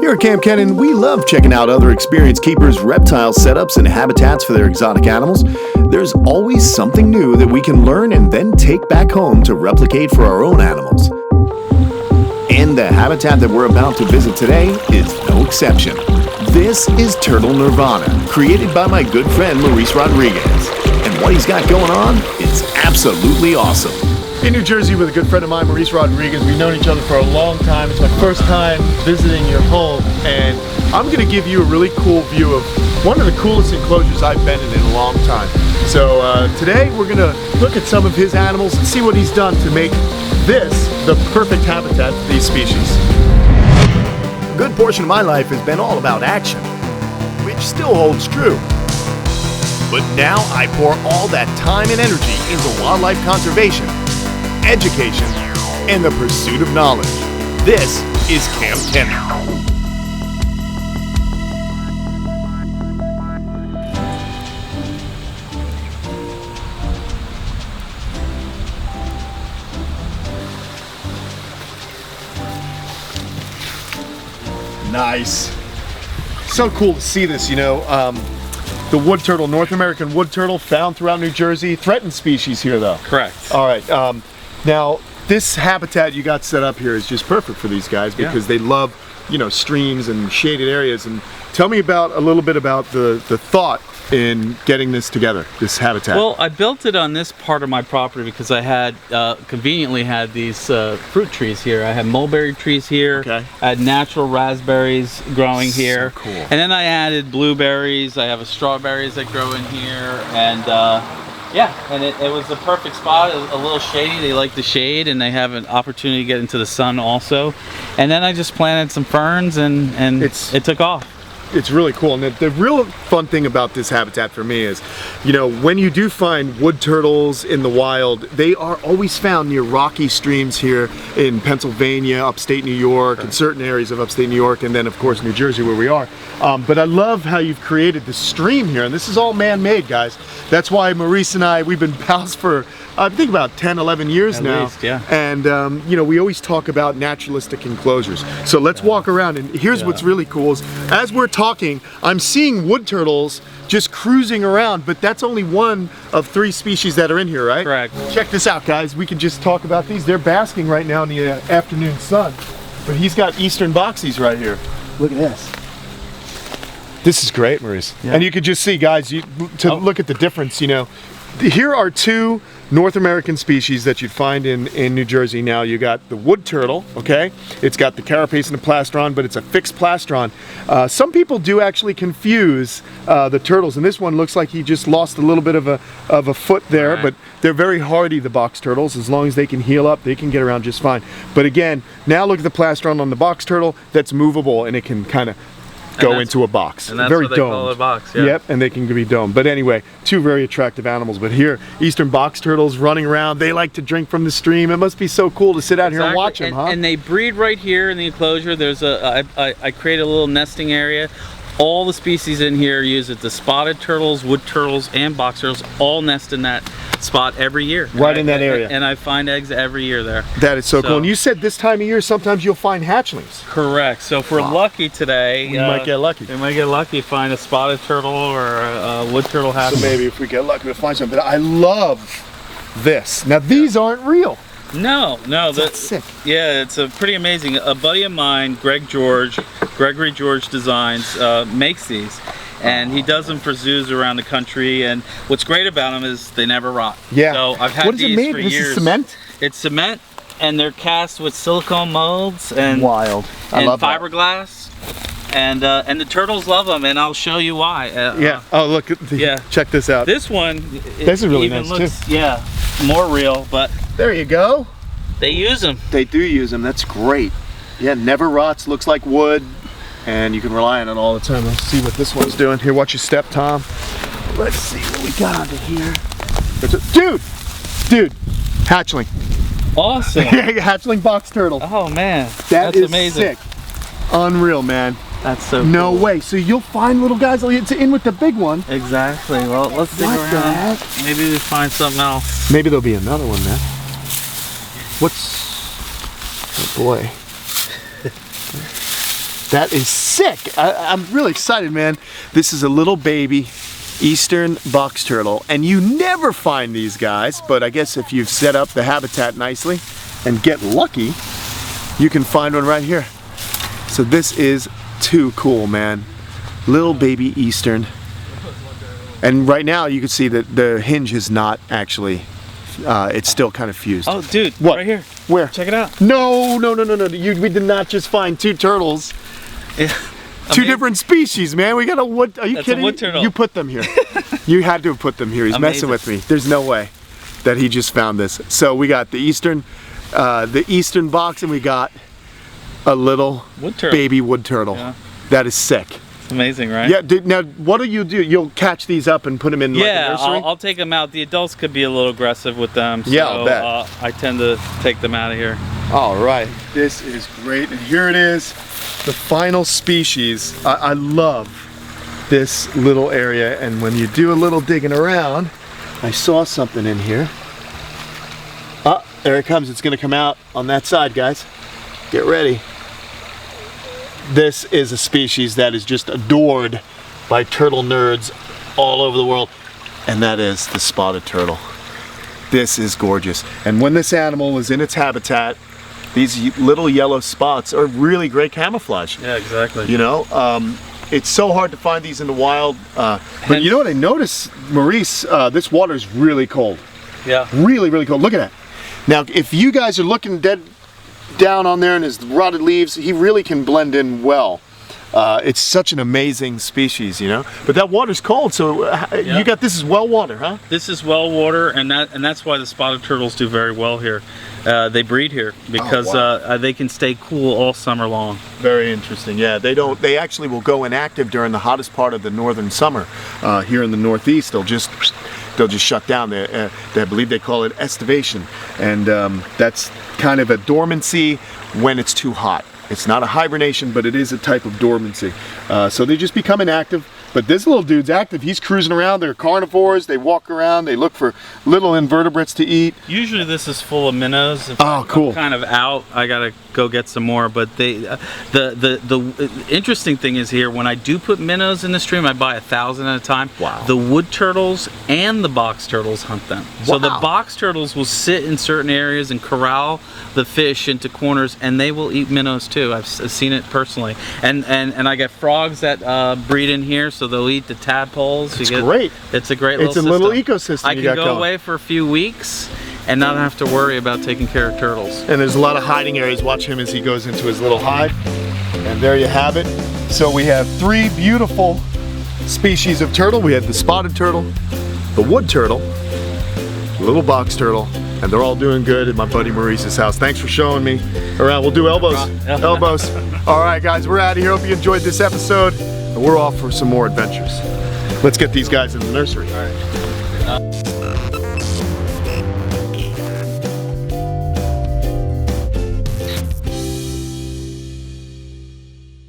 Here at Kamp Kenan, we love checking out other experienced keepers' reptile setups and habitats for their exotic animals. There's always something new that we can learn and then take back home to replicate for our own animals. And the habitat that we're about to visit today is no exception. This is Turtle Nirvana, created by my good friend Maurice Rodriguez. And what he's got going on is absolutely awesome. In New Jersey with a good friend of mine, Maurice Rodriguez. We've known each other for a long time. It's my first time visiting your home, and I'm going to give you a really cool view of one of the coolest enclosures I've been in a long time. So today we're going to look at some of his animals and see what he's done to make this the perfect habitat for these species. A good portion of my life has been all about action, which still holds true. But now I pour all that time and energy into wildlife conservation, education, and the pursuit of knowledge. This is Kamp Kenan. Nice. So cool to see this, you know. The wood turtle, North American wood turtle, found throughout New Jersey. Threatened species here, though. Correct. All right. Now, this habitat you got set up here is just perfect for these guys because they love, you know, streams and shaded areas. And tell me about a little bit about the thought in getting this together, this habitat. Well, I built it on this part of my property because I had conveniently had these fruit trees here. I had mulberry trees here. Okay. I had natural raspberries growing here. So cool. And then I added blueberries. I have strawberries that grow in here, and yeah, and it was the perfect spot. It was a little shady. They like the shade, and they have an opportunity to get into the sun also. And then I just planted some ferns, and it took off. It's really cool. And the real fun thing about this habitat for me is, you know, when you do find wood turtles in the wild, they are always found near rocky streams here in Pennsylvania, upstate New York, and certain areas of upstate New York, and then of course New Jersey where we are. But I love how you've created the stream here, and this is all man-made, guys. That's why Maurice and I, we've been pals for I think about 10, 11 years now. Least, yeah. And you know, we always talk about naturalistic enclosures. So let's walk around, and here's what's really cool is, as we're talking, I'm seeing wood turtles just cruising around, but that's only one of 3 species that are in here, right? Correct. Check this out, guys. We can just talk about these. They're basking right now in the afternoon sun. But he's got eastern boxies right here. Look at this. This is great, Maurice. Yeah. And you can just see, guys, look at the difference, you know. Here are 2 North American species that you'd find in New Jersey now. You got the wood turtle, okay? It's got the carapace and the plastron, but it's a fixed plastron. Some people do actually confuse the turtles, and this one looks like he just lost a little bit of a foot there, right. But they're very hardy, the box turtles. As long as they can heal up, they can get around just fine. But again, now look at the plastron on the box turtle. That's movable, and it can kind of go into a box. And that's very what they domed. call a box, yeah. Yep, and they can be domed. But anyway, 2 very attractive animals. But here, eastern box turtles running around. They like to drink from the stream. It must be so cool to sit out here and watch them, huh? And they breed right here in the enclosure. There's I create a little nesting area. All the species in here use it. The spotted turtles, wood turtles, and box turtles all nest in that spot every year. Right in that area. And I find eggs every year there. That is so cool. And you said this time of year, sometimes you'll find hatchlings. Correct. So if we're lucky today, we might get lucky. We might get lucky, find a spotted turtle or a wood turtle hatchling. So maybe if we get lucky, we'll find something. But I love this. Now these aren't real. No, that's sick. Yeah, it's pretty amazing. A buddy of mine, Gregory George Designs, makes these, and he does them for zoos around the country. And what's great about them is they never rot. Yeah. So I've had these for years. This is cement? It's cement, and they're cast with silicone molds and wild. I love fiberglass. And the turtles love them, and I'll show you why. Yeah. Oh, look. Check this out. This one. This is really nice looks, too. Yeah, more real, but. There you go. They use them. They do use them. That's great. Yeah, never rots. Looks like wood, and you can rely on it all the time. Let's see what this one's doing. Here, watch your step, Tom. Let's see what we got under here. Dude, hatchling. Awesome. Hatchling box turtle. Oh man, that's amazing. Sick. Unreal, man. That's so cool. No way. So you'll find little guys. It's in with the big one. Exactly. Well, let's dig around. Maybe we find something else. Maybe there'll be another one then. Oh boy. That is sick. I'm really excited, man. This is a little baby eastern box turtle, and you never find these guys, but I guess if you've set up the habitat nicely and get lucky, you can find one right here. So this is too cool, man. Little baby eastern. And right now you can see that the hinge is not actually, it's still kind of fused. Oh, dude, what? Right here. Where? Check it out. No. We did not just find 2 turtles. Yeah. Two different species, man. We got a wood. Are you kidding? A wood turtle. You put them here. You had to have put them here. He's Amazing. messing with me. There's no way that he just found this. So we got the eastern box, and we got a little wood turtle. Baby wood turtle. Yeah. That is sick. It's amazing, right? Yeah. Now, what do? You'll catch these up and put them in like a nursery? I'll take them out. The adults could be a little aggressive with them. So, yeah, I'll bet. I tend to take them out of here. All right. This is great, and here it is. The final species. I love this little area, and when you do a little digging around, I saw something in here. There it comes. It's gonna come out on that side, guys. Get ready. This is a species that is just adored by turtle nerds all over the world, and that is the spotted turtle. This is gorgeous, and when this animal is in its habitat, these little yellow spots are really great camouflage. Yeah, exactly. You know, it's so hard to find these in the wild. But you know what I noticed, Maurice? This water is really cold. Yeah. Really, really cold. Look at that. Now, if you guys are looking dead down on there and his rotted leaves, he really can blend in well. It's such an amazing species, you know. But that water's cold, so you got this is well water, huh? This is well water, and that's why the spotted turtles do very well here. They breed here because they can stay cool all summer long. Very interesting. Yeah, they actually will go inactive during the hottest part of the northern summer. Here in the Northeast, they'll just shut down. I believe they call it estivation, and that's kind of a dormancy when it's too hot. It's not a hibernation, but it is a type of dormancy. So they just become inactive. But this little dude's active. He's cruising around. They're carnivores. They walk around. They look for little invertebrates to eat. Usually this is full of minnows. Oh, cool. I'm kind of out. I gotta go get some more. But the interesting thing is here, when I do put minnows in the stream, I buy 1,000 at a time. Wow. The wood turtles and the box turtles hunt them. Wow. So the box turtles will sit in certain areas and corral the fish into corners, and they will eat minnows too. I've seen it personally. And I get frogs that breed in here, so they'll eat the tadpoles. It's great. It's a great It's a little little ecosystem. I can go away for a few weeks and not have to worry about taking care of turtles. And there's a lot of hiding areas. Watch him as he goes into his little hive. And there you have it. So we have 3 beautiful species of turtle. We have the spotted turtle, the wood turtle, the little box turtle, and they're all doing good at my buddy Maurice's house. Thanks for showing me around. We'll do elbows. Elbows. All right, guys, we're out of here. Hope you enjoyed this episode. And we're off for some more adventures. Let's get these guys in the nursery. All right.